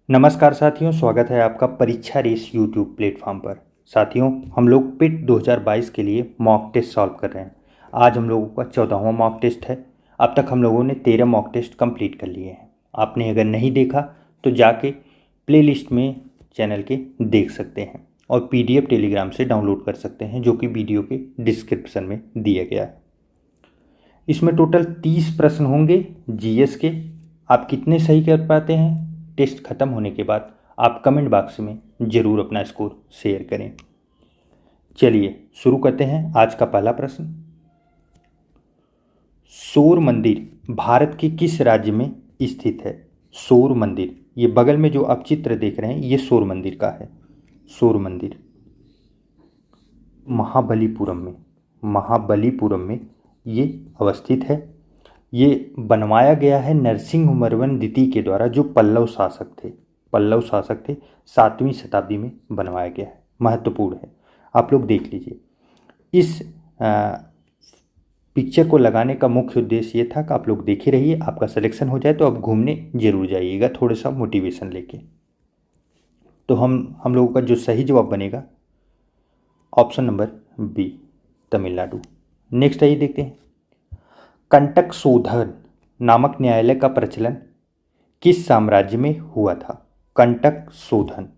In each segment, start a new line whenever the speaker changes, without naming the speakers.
नमस्कार साथियों, स्वागत है आपका परीक्षा रेस यूट्यूब प्लेटफॉर्म पर। साथियों, हम लोग पिट 2022 के लिए मॉक टेस्ट सॉल्व कर रहे हैं। आज हम लोगों का 14वां मॉक टेस्ट है। अब तक हम लोगों ने 13 मॉक टेस्ट कंप्लीट कर लिए हैं। आपने अगर नहीं देखा तो जाके प्लेलिस्ट में चैनल के देख सकते हैं और PDF टेलीग्राम से डाउनलोड कर सकते हैं, जो कि वीडियो के डिस्क्रिप्शन में दिया गया है। इसमें टोटल 30 प्रश्न होंगे GS के। आप कितने सही कर पाते हैं, टेस्ट खत्म होने के बाद आप कमेंट बॉक्स में ज़रूर अपना स्कोर शेयर करें। चलिए शुरू करते हैं। आज का पहला प्रश्न, सौर मंदिर भारत के किस राज्य में स्थित है? सौर मंदिर, ये बगल में जो आप चित्र देख रहे हैं ये सौर मंदिर का है। सौर मंदिर महाबलीपुरम में ये अवस्थित है। ये बनवाया गया है नरसिंहवर्मन द्वितीय के द्वारा, जो पल्लव शासक थे। 7वीं शताब्दी में बनवाया गया है। महत्वपूर्ण है, आप लोग देख लीजिए। इस पिक्चर को लगाने का मुख्य उद्देश्य ये था कि आप लोग देखे रहिए, आपका सिलेक्शन हो जाए तो आप घूमने जरूर जाइएगा, थोड़ा सा मोटिवेशन लेके। तो हम लोगों का जो सही जवाब बनेगा option number B, Tamil Nadu. Next आइए देखते हैं, कंटक शोधन नामक न्यायालय का प्रचलन किस साम्राज्य में हुआ था? कंटक शोधन,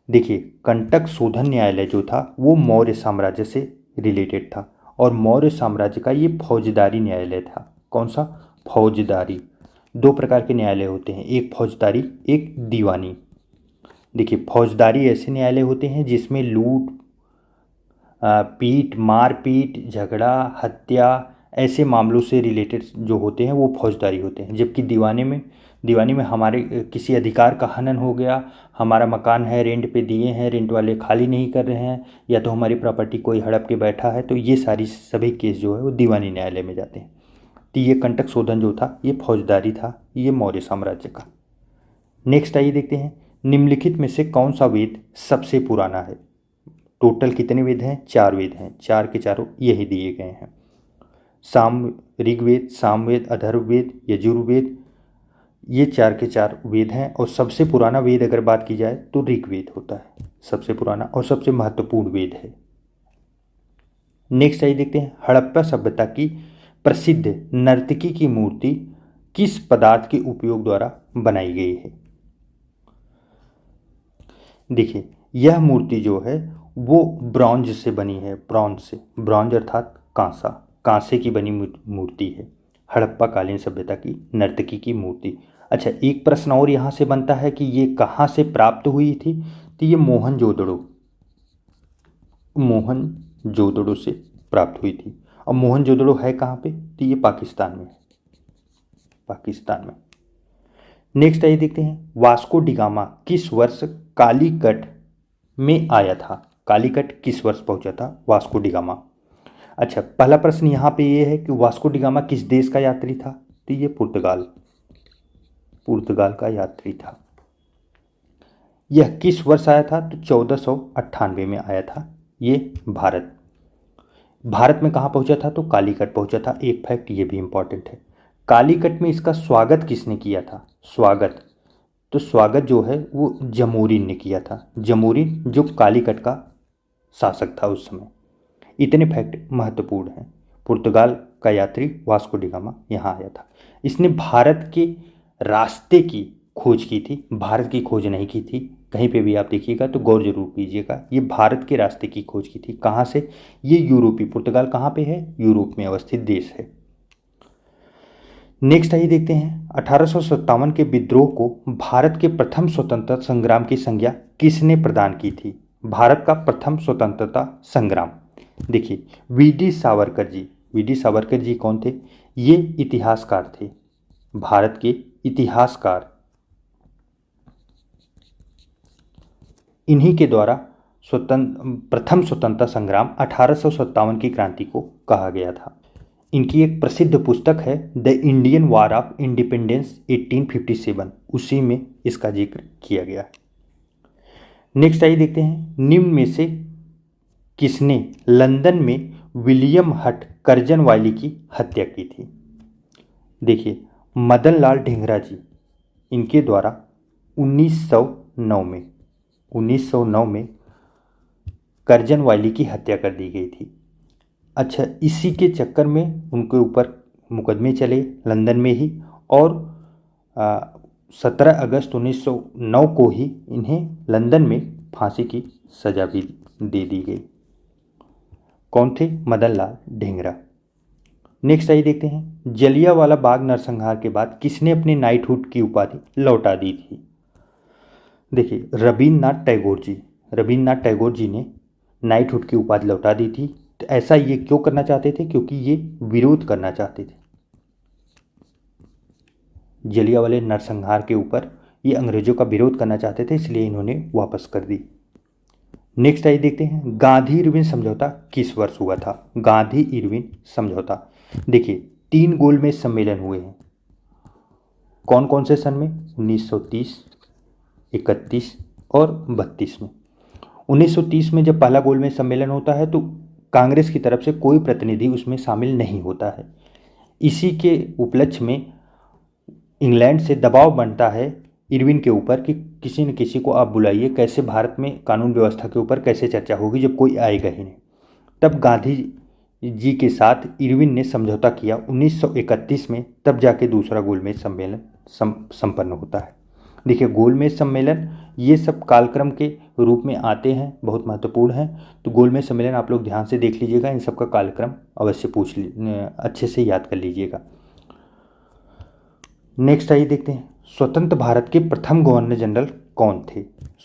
देखिए कंटक शोधन न्यायालय जो था वो मौर्य साम्राज्य से रिलेटेड था, और मौर्य साम्राज्य का ये फौजदारी न्यायालय था। कौन सा? फौजदारी। 2 प्रकार के न्यायालय होते हैं, एक फौजदारी, एक दीवानी। देखिए फौजदारी ऐसे न्यायालय होते हैं जिसमें लूट, पीट, मारपीट, झगड़ा, हत्या, ऐसे मामलों से रिलेटेड जो होते हैं वो फौजदारी होते हैं। जबकि दीवानी में हमारे किसी अधिकार का हनन हो गया, हमारा मकान है रेंट पे दिए हैं, रेंट वाले खाली नहीं कर रहे हैं, या तो हमारी प्रॉपर्टी कोई हड़प के बैठा है, तो ये सभी केस जो है वो दीवानी न्यायालय में जाते हैं। तो ये कंटक शोधन जो था ये फौजदारी था, ये मौर्य साम्राज्य का। नेक्स्ट आइए देखते हैं, निम्नलिखित में से कौन सा वेद सबसे पुराना है? टोटल कितने वेद हैं? 4 वेद हैं, 4 के चारों यही दिए गए हैं। ऋग्वेद, सामवेद, अथर्ववेद, यजुर्वेद, ये 4 के 4 वेद हैं। और सबसे पुराना वेद अगर बात की जाए तो ऋग्वेद होता है, सबसे पुराना और सबसे महत्वपूर्ण वेद है। नेक्स्ट आइए देखते हैं, हड़प्पा सभ्यता की प्रसिद्ध नर्तकी की मूर्ति किस पदार्थ के उपयोग द्वारा बनाई गई है? देखिए यह मूर्ति जो है वो ब्रॉन्ज से बनी है, ब्रॉन्ज अर्थात कांसे की बनी मूर्ति है। हड़प्पा कालीन सभ्यता की नर्तकी की मूर्ति। अच्छा, एक प्रश्न और यहाँ से बनता है कि ये कहाँ से प्राप्त हुई थी? तो ये मोहनजोदड़ो से प्राप्त हुई थी। और मोहनजोदड़ो है कहाँ पे? तो ये पाकिस्तान में है, पाकिस्तान में। नेक्स्ट आइए देखते हैं, वास्को डिगामा किस वर्ष कालीकट में आया था? कालीकट किस वर्ष पहुंचा था वास्को डिगामा? अच्छा, पहला प्रश्न यहाँ पे ये है कि वास्को डिगामा किस देश का यात्री था? तो ये पुर्तगाल का यात्री था। यह किस वर्ष आया था? तो 1498 में आया था। ये भारत में कहाँ पहुंचा था? तो कालीकट पहुंचा था। एक फैक्ट ये भी इंपॉर्टेंट है, कालीकट में इसका स्वागत किसने किया था? तो स्वागत जो है वो जमोरिन ने किया था। जमोरिन जो कालीकट का शासक था उस समय। इतने फैक्ट महत्वपूर्ण हैं। पुर्तगाल का यात्री वास्को डिगामा यहाँ आया था। इसने भारत के रास्ते की खोज की थी, भारत की खोज नहीं की थी। कहीं पे भी आप देखिएगा तो गौर जरूर कीजिएगा, ये भारत के रास्ते की खोज की थी। कहाँ से? ये यूरोपीय, पुर्तगाल कहाँ पे है? यूरोप में अवस्थित देश है। नेक्स्ट आइए देखते हैं, 1857 के विद्रोह को भारत के प्रथम स्वतंत्रता संग्राम की संज्ञा किसने प्रदान की थी? भारत का प्रथम स्वतंत्रता संग्राम, देखिए वीडी सावरकर जी कौन थे? ये इतिहासकार थे, भारत के इतिहासकार। इन्हीं के द्वारा प्रथम स्वतंत्रता संग्राम 1857 की क्रांति को कहा गया था। इनकी एक प्रसिद्ध पुस्तक है the Indian war of independence 1857, उसी में इसका जिक्र किया गया है। नेक्स्ट आइए देखते हैं, निम्न में से किसने लंदन में विलियम हट कर्जनवाली की हत्या की थी? देखिए मदन लाल ढींगरा जी, इनके द्वारा 1909 में 1909 में कर्जन वायली की हत्या कर दी गई थी। अच्छा, इसी के चक्कर में उनके ऊपर मुकदमे चले लंदन में ही, और 17 अगस्त 1909 को ही इन्हें लंदन में फांसी की सजा भी दे दी गई। कौन थे? मदन लाल ढींगरा। नेक्स्ट आइए देखते हैं, जलियांवाला बाग नरसंहार के बाद किसने अपनी नाइटहुड की उपाधि लौटा दी थी? देखिए, रविन्द्रनाथ टैगोर जी ने नाइटहुड की उपाधि लौटा दी थी। तो ऐसा ये क्यों करना चाहते थे? क्योंकि ये विरोध करना चाहते थे जलियांवाले नरसंहार के ऊपर, ये अंग्रेजों का विरोध करना चाहते थे, इसलिए इन्होंने वापस कर दी। नेक्स्ट आइए देखते हैं, गांधी इरविन समझौता किस वर्ष हुआ था? गांधी इरविन समझौता, देखिए 3 गोलमेज सम्मेलन हुए हैं। कौन कौन से सन में? 1930, 31 और 32 में। 1930 में जब पहला गोलमेज सम्मेलन होता है तो कांग्रेस की तरफ से कोई प्रतिनिधि उसमें शामिल नहीं होता है। इसी के उपलक्ष्य में इंग्लैंड से दबाव बनता है इरविन के ऊपर कि किसी न किसी को आप बुलाइए, कैसे भारत में कानून व्यवस्था के ऊपर कैसे चर्चा होगी जब कोई आएगा ही नहीं। तब गांधी जी के साथ इरविन ने समझौता किया 1931 में, तब जाके दूसरा गोलमेज सम्मेलन संपन्न होता है। देखिए, गोलमेज सम्मेलन ये सब कालक्रम के रूप में आते हैं, बहुत महत्वपूर्ण हैं। तो गोलमेज सम्मेलन आप लोग ध्यान से देख लीजिएगा, इन सब का कालक्रम अवश्य अच्छे से याद कर लीजिएगा। नेक्स्ट आइए देखते हैं, स्वतंत्र भारत के प्रथम गवर्नर जनरल कौन थे?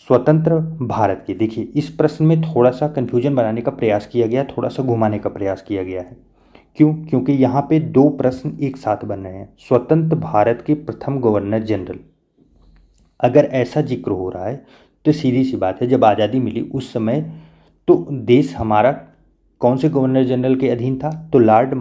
स्वतंत्र भारत के, देखिए इस प्रश्न में थोड़ा सा कन्फ्यूजन बनाने का प्रयास किया गया, थोड़ा सा घुमाने का प्रयास किया गया है। क्यों? क्योंकि यहाँ पे 2 प्रश्न एक साथ बन रहे हैं। स्वतंत्र भारत के प्रथम गवर्नर जनरल, अगर ऐसा जिक्र हो रहा है तो सीधी सी बात है, जब आज़ादी मिली उस समय तो देश हमारा कौन से गवर्नर जनरल के अधीन था? तो लॉर्ड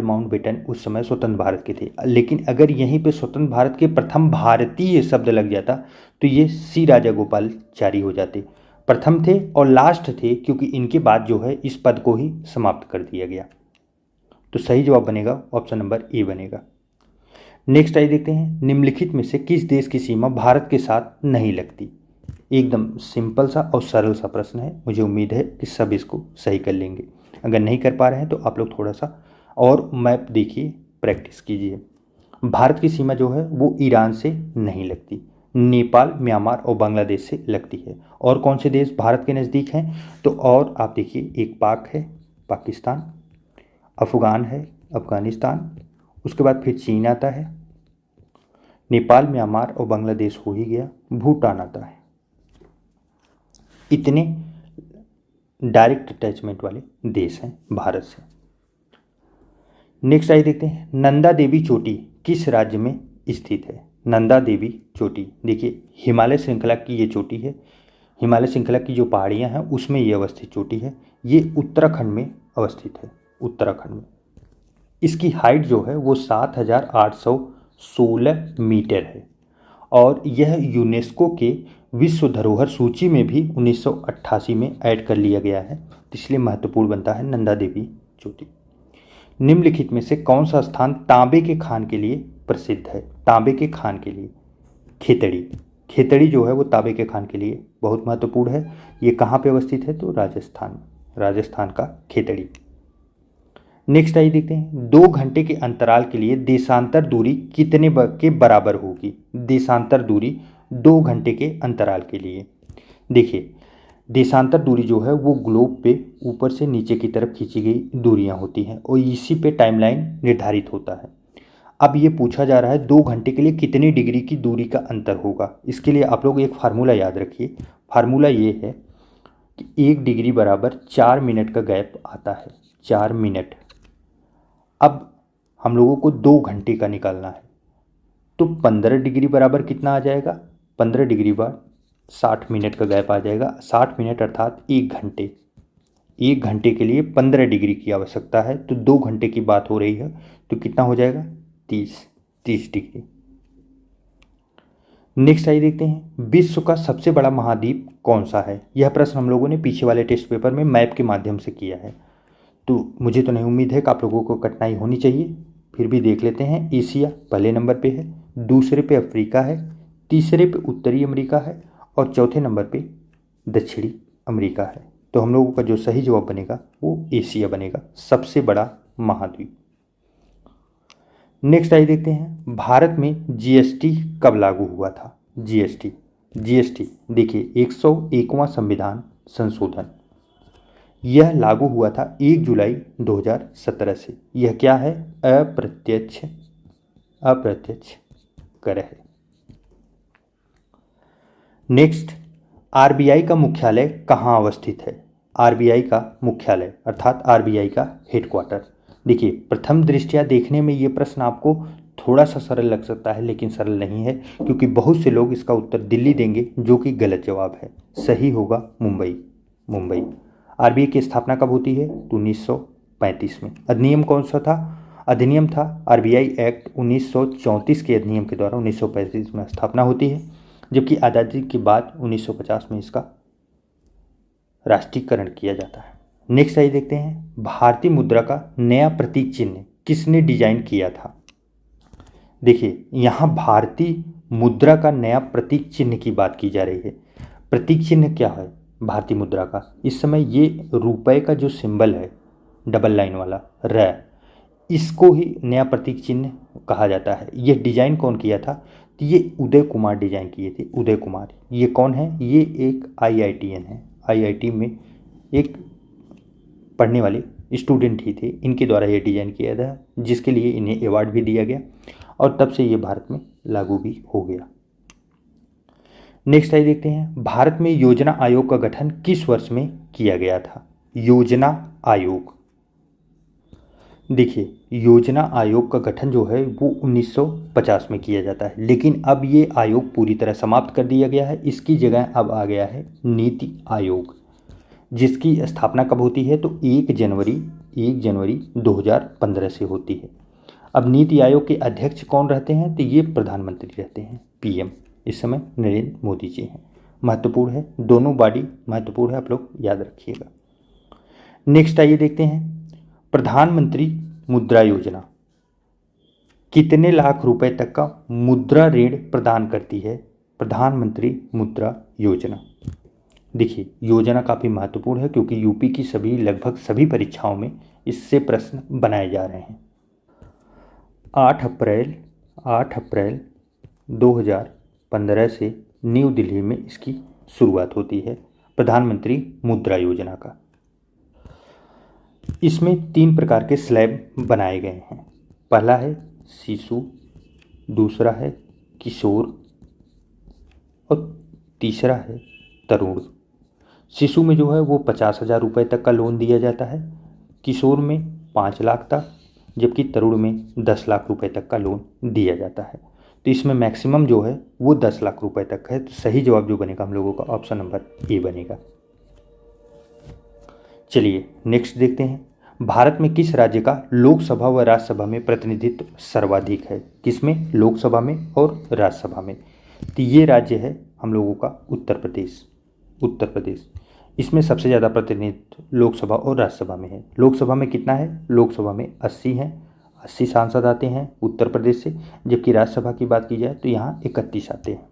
माउंटबेटन उस समय स्वतंत्र भारत के थे। लेकिन अगर यहीं पे स्वतंत्र भारत के प्रथम भारतीय शब्द लग जाता तो ये सी राजागोपालाचारी हो जाते। प्रथम थे और लास्ट थे, क्योंकि इनके बाद जो है इस पद को ही समाप्त कर दिया गया। तो सही जवाब बनेगा ऑप्शन नंबर ए बनेगा। नेक्स्ट आइए देखते हैं, निम्नलिखित में से किस देश की सीमा भारत के साथ नहीं लगती? एकदम सिंपल सा और सरल सा प्रश्न है, मुझे उम्मीद है कि सब इसको सही कर लेंगे। अगर नहीं कर पा रहे हैं तो आप लोग थोड़ा सा और मैप देखिए, प्रैक्टिस कीजिए। भारत की सीमा जो है वो ईरान से नहीं लगती, नेपाल, म्यांमार और बांग्लादेश से लगती है। और कौन से देश भारत के नज़दीक हैं? तो और आप देखिए, एक पाक है, पाकिस्तान, अफगान है, अफगानिस्तान, उसके बाद फिर चीन आता है, नेपाल, म्यांमार और बांग्लादेश हो ही गया, भूटान आता है। इतने डायरेक्ट अटैचमेंट वाले देश हैं भारत से। नेक्स्ट आइए देखते हैं, नंदा देवी चोटी किस राज्य में स्थित है? नंदा देवी चोटी, देखिए हिमालय श्रृंखला की ये चोटी है। हिमालय श्रृंखला की जो पहाड़ियाँ हैं उसमें ये अवस्थित चोटी है। ये उत्तराखंड में अवस्थित है, उत्तराखंड में। इसकी हाइट जो है वो 7,816 मीटर है और यह यूनेस्को के विश्व धरोहर सूची में भी 1988 में ऐड कर लिया गया है, इसलिए महत्वपूर्ण बनता है नंदा देवी चोटी। निम्नलिखित में से कौन सा स्थान तांबे के खान के लिए प्रसिद्ध है? तांबे के खान के लिए खेतड़ी, खेतड़ी जो है वो तांबे के खान के लिए बहुत महत्वपूर्ण है। ये कहाँ पे अवस्थित है? तो राजस्थान का खेतड़ी। नेक्स्ट आइए देखते हैं, 2 घंटे के अंतराल के लिए देशांतर दूरी कितने के बराबर होगी? देशांतर दूरी 2 घंटे के अंतराल के लिए, देखिए देशांतर दूरी जो है वो ग्लोब पे ऊपर से नीचे की तरफ खींची गई दूरियां होती हैं और इसी पे टाइमलाइन निर्धारित होता है। अब ये पूछा जा रहा है 2 घंटे के लिए कितनी डिग्री की दूरी का अंतर होगा। इसके लिए आप लोग एक फार्मूला याद रखिए। फार्मूला ये है कि 1 डिग्री बराबर 4 मिनट का गैप आता है, 4 मिनट। अब हम लोगों को 2 घंटे का निकालना है तो 15 डिग्री बराबर कितना आ जाएगा? 15 डिग्री बाद 60 मिनट का गैप आ जाएगा। 60 मिनट अर्थात 1 घंटे। 1 घंटे के लिए 15 डिग्री की आवश्यकता है, तो 2 घंटे की बात हो रही है तो कितना हो जाएगा? 30 डिग्री। नेक्स्ट आइए देखते हैं, विश्व का सबसे बड़ा महाद्वीप कौन सा है? यह प्रश्न हम लोगों ने पीछे वाले टेस्ट पेपर में मैप के माध्यम से किया है, तो मुझे तो नहीं उम्मीद है कि आप लोगों को कठिनाई होनी चाहिए। फिर भी देख लेते हैं। एशिया पहले नंबर पे है, दूसरे पे अफ्रीका है, तीसरे पे उत्तरी अमेरिका है और चौथे नंबर पे दक्षिणी अमेरिका है। तो हम लोगों का जो सही जवाब बनेगा वो एशिया बनेगा, सबसे बड़ा महाद्वीप। नेक्स्ट आइए देखते हैं, भारत में जीएसटी कब लागू हुआ था? जीएसटी देखिए 101वां संविधान संशोधन यह लागू हुआ था 1 जुलाई 2017 से। यह क्या है? अप्रत्यक्ष कर है। नेक्स्ट, आरबीआई का मुख्यालय कहाँ अवस्थित है? आरबीआई का मुख्यालय अर्थात आरबीआई का हेडक्वार्टर। देखिए प्रथम दृष्टया देखने में ये प्रश्न आपको थोड़ा सा सरल लग सकता है, लेकिन सरल नहीं है, क्योंकि बहुत से लोग इसका उत्तर दिल्ली देंगे, जो कि गलत जवाब है। सही होगा मुंबई। आरबीआई की स्थापना कब होती है? तो 1935 में। अधिनियम कौन सा था? अधिनियम था आरबीआई एक्ट 1934 के अधिनियम के द्वारा 1935 में स्थापना होती है, जबकि आज़ादी के बाद 1950 में इसका राष्ट्रीयकरण किया जाता है। नेक्स्ट आइए देखते हैं, भारतीय मुद्रा का नया प्रतीक चिन्ह किसने डिजाइन किया था? देखिए यहाँ भारतीय मुद्रा का नया प्रतीक चिन्ह की बात की जा रही है। प्रतीक चिन्ह क्या है भारतीय मुद्रा का? इस समय ये रुपए का जो सिंबल है डबल लाइन वाला र, इसको ही नया प्रतीक चिन्ह कहा जाता है। यह डिजाइन कौन किया था? तो ये उदय कुमार डिजाइन किए थे। उदय कुमार ये कौन है? ये एक आईआईटीएन है। आईआईटी में एक पढ़ने वाले स्टूडेंट ही थे, इनके द्वारा ये डिजाइन किया था, जिसके लिए इन्हें अवार्ड भी दिया गया और तब से ये भारत में लागू भी हो गया। नेक्स्ट आइए देखते हैं, भारत में योजना आयोग का गठन किस वर्ष में किया गया था? योजना आयोग, देखिए योजना आयोग का गठन जो है वो 1950 में किया जाता है, लेकिन अब ये आयोग पूरी तरह समाप्त कर दिया गया है। इसकी जगह अब आ गया है नीति आयोग, जिसकी स्थापना कब होती है? तो 1 जनवरी 2015 से होती है। अब नीति आयोग के अध्यक्ष कौन रहते हैं? तो ये प्रधानमंत्री रहते हैं, पीएम। इस समय नरेंद्र मोदी जी हैं। महत्वपूर्ण है, दोनों बॉडी महत्वपूर्ण है, आप लोग याद रखिएगा। नेक्स्ट आइए देखते हैं, प्रधानमंत्री मुद्रा योजना कितने लाख रुपए तक का मुद्रा ऋण प्रदान करती है? प्रधानमंत्री मुद्रा योजना, देखिए योजना काफ़ी महत्वपूर्ण है, क्योंकि यूपी की लगभग सभी परीक्षाओं में इससे प्रश्न बनाए जा रहे हैं। 8 अप्रैल 2015 से न्यू दिल्ली में इसकी शुरुआत होती है, प्रधानमंत्री मुद्रा योजना का। इसमें 3 प्रकार के स्लैब बनाए गए हैं। पहला है शिशु, दूसरा है किशोर और तीसरा है तरुण। शिशु में जो है वो 50,000 रुपये तक का लोन दिया जाता है, किशोर में 5 लाख तक, जबकि तरुण में 10 लाख रुपए तक का लोन दिया जाता है। तो इसमें मैक्सिमम जो है वो 10 लाख रुपए तक है। तो सही जवाब जो बनेगा हम लोगों का ऑप्शन नंबर ए बनेगा। चलिए नेक्स्ट देखते हैं, भारत में किस राज्य का लोकसभा व राज्यसभा में प्रतिनिधित्व सर्वाधिक है? किसमें? लोकसभा में और राज्यसभा में। तो ये राज्य है हम लोगों का उत्तर प्रदेश। इसमें सबसे ज़्यादा प्रतिनिधित्व लोकसभा और राज्यसभा में है। लोकसभा में कितना है? लोकसभा में 80 हैं, 80 सांसद आते हैं उत्तर प्रदेश से, जबकि राज्यसभा की बात की जाए तो यहाँ 31 आते हैं।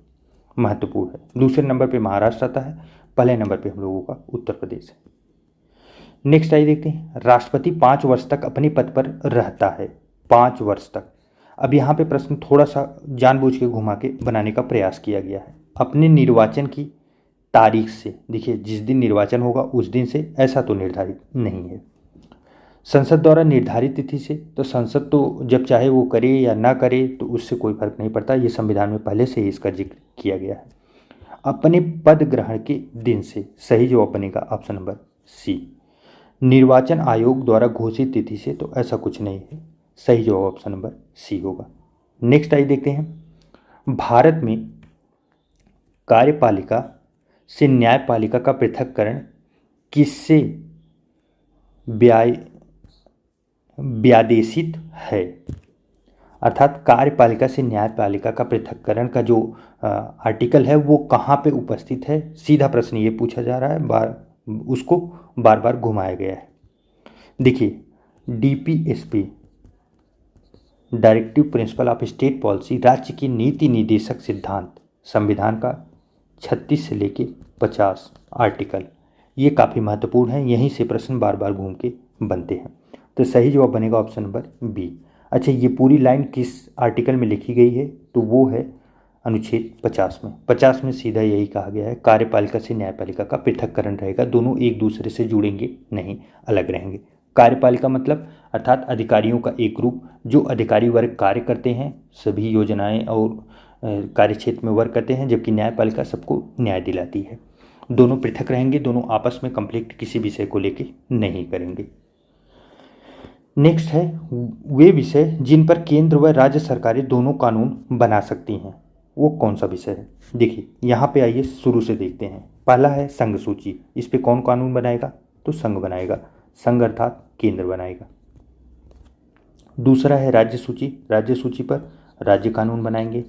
महत्वपूर्ण है। दूसरे नंबर पे महाराष्ट्र आता है, पहले नंबर पे हम लोगों का उत्तर प्रदेश है। नेक्स्ट आइए देखते हैं, राष्ट्रपति 5 वर्ष तक अपने पद पर रहता है, 5 वर्ष तक। अब यहाँ पे प्रश्न थोड़ा सा जानबूझ के घुमा के बनाने का प्रयास किया गया है। अपने निर्वाचन की तारीख से, देखिए जिस दिन निर्वाचन होगा उस दिन से, ऐसा तो निर्धारित नहीं है। संसद द्वारा निर्धारित तिथि से, तो संसद तो जब चाहे वो करे या ना करे तो उससे कोई फर्क नहीं पड़ता, ये संविधान में पहले से ही इसका जिक्र किया गया है। अपने पद ग्रहण के दिन से, सही जवाब बनेगा ऑप्शन नंबर सी। निर्वाचन आयोग द्वारा घोषित तिथि से, तो ऐसा कुछ नहीं है, सही जवाब ऑप्शन नंबर सी होगा। नेक्स्ट आइए देखते हैं, भारत में कार्यपालिका से न्यायपालिका का पृथक्करण किससे व्यादेशित है? अर्थात कार्यपालिका से न्यायपालिका का पृथक्करण का जो आर्टिकल है वो कहाँ पे उपस्थित है? सीधा प्रश्न ये पूछा जा रहा है, उसको बार बार घुमाया गया है। देखिए DPSP directive principle of state policy, राज्य की नीति निर्देशक सिद्धांत, संविधान का 36 से लेके 50 आर्टिकल, ये काफ़ी महत्वपूर्ण है। यहीं से प्रश्न बार बार घूम के बनते हैं। तो सही जवाब बनेगा ऑप्शन नंबर बी। अच्छा, ये पूरी लाइन किस आर्टिकल में लिखी गई है? तो वो है अनुच्छेद 50 में। 50 में सीधा यही कहा गया है, कार्यपालिका से न्यायपालिका का पृथक्करण रहेगा, दोनों एक दूसरे से जुड़ेंगे नहीं, अलग रहेंगे। कार्यपालिका मतलब अर्थात अधिकारियों का एक ग्रुप, जो अधिकारी वर्ग कार्य करते हैं, सभी योजनाएं और कार्य क्षेत्र में वर्क करते हैं, जबकि न्यायपालिका सबको न्याय दिलाती है। दोनों पृथक रहेंगे, दोनों आपस में कंफ्लिक्ट किसी विषय को लेके नहीं करेंगे। नेक्स्ट है वे विषय जिन पर केंद्र व राज्य सरकारें दोनों कानून बना सकती हैं, वो कौन सा विषय है? देखिए यहाँ पे आइए शुरू से देखते हैं। पहला है संघ सूची, इस पे कौन कानून बनाएगा? तो संघ बनाएगा, संघ अर्थात केंद्र बनाएगा। दूसरा है राज्य सूची, राज्य सूची पर राज्य कानून बनाएंगे।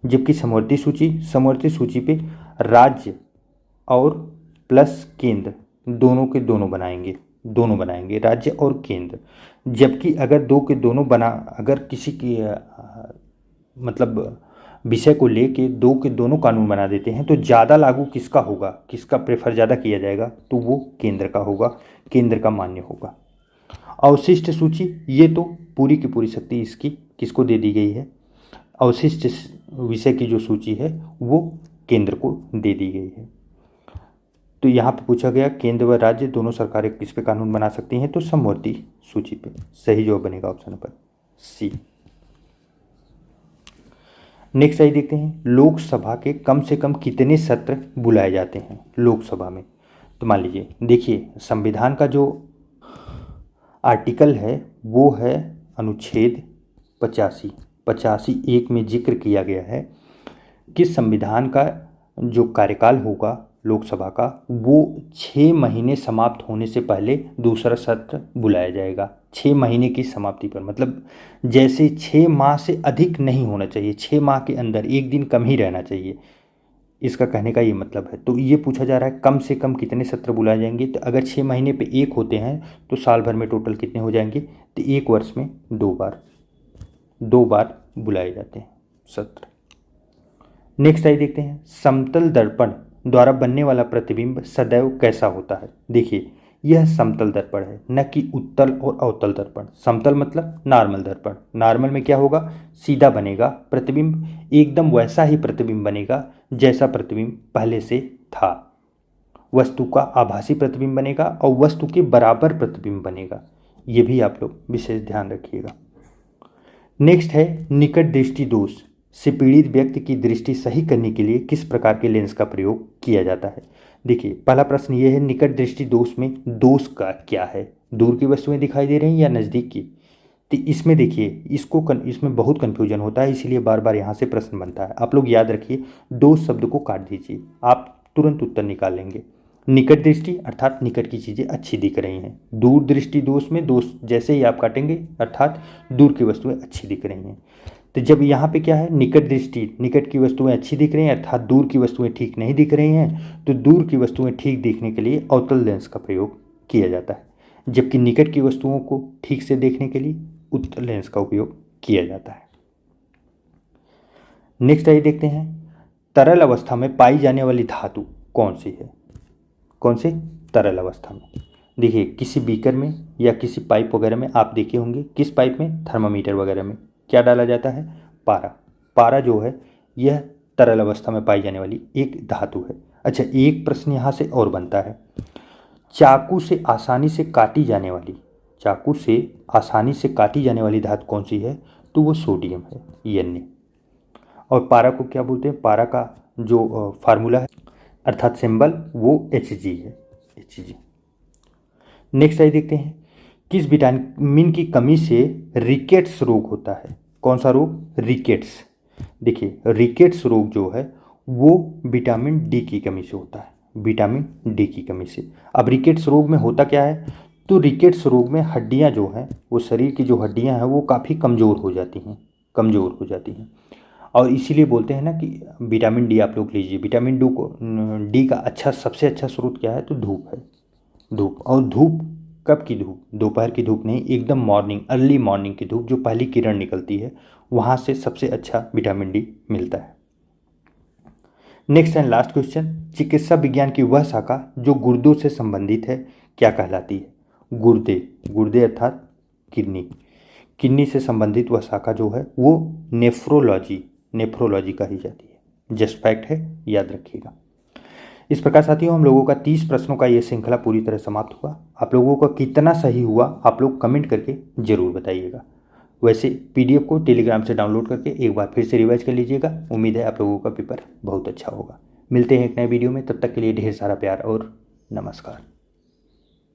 जबकि समवर्ती सूची, समवर्ती सूची पे राज्य और प्लस केंद्र दोनों के दोनों बनाएंगे, दोनों बनाएंगे राज्य और केंद्र। जबकि अगर दो के दोनों बना, अगर किसी की मतलब विषय को लेके दो के दोनों कानून बना देते हैं तो ज़्यादा लागू किसका होगा, किसका प्रेफर ज़्यादा किया जाएगा? तो वो केंद्र का होगा, केंद्र का मान्य होगा। अवशिष्ट सूची, ये तो पूरी की पूरी शक्ति इसकी किसको दे दी गई है? अवशिष्ट विषय की जो सूची है वो केंद्र को दे दी गई है। तो यहाँ पे पूछा गया केंद्र व राज्य दोनों सरकारें किस पे कानून बना सकती हैं? तो समवर्ती सूची पे। सही जवाब बनेगा ऑप्शन नंबर सी। नेक्स्ट आइए देखते हैं, लोकसभा के कम से कम कितने सत्र बुलाए जाते हैं लोकसभा में? तो मान लीजिए, देखिए संविधान का जो आर्टिकल है वो है अनुच्छेद 85 में जिक्र किया गया है कि संविधान का जो कार्यकाल होगा लोकसभा का वो 6 महीने समाप्त होने से पहले दूसरा सत्र बुलाया जाएगा। 6 महीने की समाप्ति पर, मतलब जैसे 6 माह से अधिक नहीं होना चाहिए, 6 माह के अंदर एक दिन कम ही रहना चाहिए, इसका कहने का ये मतलब है। तो ये पूछा जा रहा है कम से कम कितने सत्र बुलाए जाएंगे? तो अगर 6 महीने पे एक होते हैं तो साल भर में टोटल कितने हो जाएंगे? तो एक वर्ष में 2 बार बुलाए जाते हैं सत्र। नेक्स्ट आइए देखते हैं, समतल दर्पण द्वारा बनने वाला प्रतिबिंब सदैव कैसा होता है? देखिए यह समतल दर्पण है, न कि उत्तल और अवतल दर्पण। समतल मतलब नॉर्मल दर्पण, नॉर्मल में क्या होगा? सीधा बनेगा प्रतिबिंब, एकदम वैसा ही प्रतिबिंब बनेगा जैसा प्रतिबिंब पहले से था। वस्तु का आभासी प्रतिबिंब बनेगा और वस्तु के बराबर प्रतिबिंब बनेगा, ये भी आप लोग विशेष ध्यान रखिएगा। नेक्स्ट है निकट दृष्टि दोष से पीड़ित व्यक्ति की दृष्टि सही करने के लिए किस प्रकार के लेंस का प्रयोग किया जाता है? देखिए पहला प्रश्न ये है, निकट दृष्टि दोष में दोष का क्या है? दूर की वस्तुएं दिखाई दे रही हैं या नज़दीक की? तो इसमें देखिए इसमें बहुत कन्फ्यूजन होता है, इसीलिए बार बार यहाँ से प्रश्न बनता है। आप लोग याद रखिए, दोष शब्द को काट दीजिए, आप तुरंत उत्तर निकाल लेंगे। निकट दृष्टि अर्थात निकट की चीज़ें अच्छी दिख रही हैं। दूर दृष्टि दोष में दोष जैसे ही आप काटेंगे अर्थात दूर की वस्तुएं अच्छी दिख रही हैं। तो जब यहाँ पे क्या है, निकट दृष्टि, निकट की वस्तुएं अच्छी दिख रही हैं अर्थात दूर की वस्तुएं ठीक नहीं दिख रही हैं, तो दूर की वस्तुएं ठीक देखने के लिए अवतल लेंस का प्रयोग किया जाता है, जबकि निकट की वस्तुओं को ठीक से देखने के लिए उत्तल लेंस का उपयोग किया जाता है। नेक्स्ट आइए देखते हैं, तरल अवस्था में पाई जाने वाली धातु कौन सी है? कौन सी? तरल अवस्था में। देखिए किसी बीकर में या किसी पाइप वगैरह में आप देखे होंगे, किस पाइप में? थर्मामीटर वगैरह में क्या डाला जाता है? पारा। पारा जो है यह तरल अवस्था में पाई जाने वाली एक धातु है। अच्छा, एक प्रश्न यहाँ से और बनता है, चाकू से आसानी से काटी जाने वाली, चाकू से आसानी से काटी जाने वाली धातु कौन सी है? तो वो सोडियम है, Na। और पारा को क्या बोलते हैं? पारा का जो फार्मूला है अर्थात सिंबल वो Hg है, Hg। नेक्स्ट आइए देखते हैं, किस विटामिन की कमी से रिकेट्स रोग होता है? कौन सा रोग? रिकेट्स। देखिए रिकेट्स रोग जो है वो विटामिन डी की कमी से होता है, विटामिन डी की कमी से। अब रिकेट्स रोग में होता क्या है? तो रिकेट्स रोग में हड्डियां जो हैं, वो शरीर की जो हड्डियां हैं वो काफ़ी कमज़ोर हो जाती हैं, कमज़ोर हो जाती हैं। और इसीलिए बोलते हैं ना कि विटामिन डी आप लोग लीजिए। विटामिन डी का अच्छा सबसे अच्छा स्रोत क्या है? तो धूप है, धूप। और धूप कब की धूप? दोपहर की धूप नहीं, एकदम मॉर्निंग, अर्ली मॉर्निंग की धूप, जो पहली किरण निकलती है, वहाँ से सबसे अच्छा विटामिन डी मिलता है। नेक्स्ट एंड लास्ट क्वेश्चन, चिकित्सा विज्ञान की वह शाखा जो गुर्दों से संबंधित है क्या कहलाती है? गुर्दे, गुर्दे अर्थात किडनी, किडनी से संबंधित वह शाखा जो है वो नेफ्रोलॉजी, नेफ्रोलॉजी कही जाती है। जस्ट फैक्ट है, याद रखिएगा। इस प्रकार साथियों हम लोगों का 30 प्रश्नों का ये श्रृंखला पूरी तरह समाप्त हुआ। आप लोगों का कितना सही हुआ आप लोग कमेंट करके ज़रूर बताइएगा। वैसे पीडीएफ को टेलीग्राम से डाउनलोड करके एक बार फिर से रिवाइज कर लीजिएगा। उम्मीद है आप लोगों का पेपर बहुत अच्छा होगा। मिलते हैं एक नए वीडियो में, तब तक के लिए ढेर सारा प्यार और नमस्कार।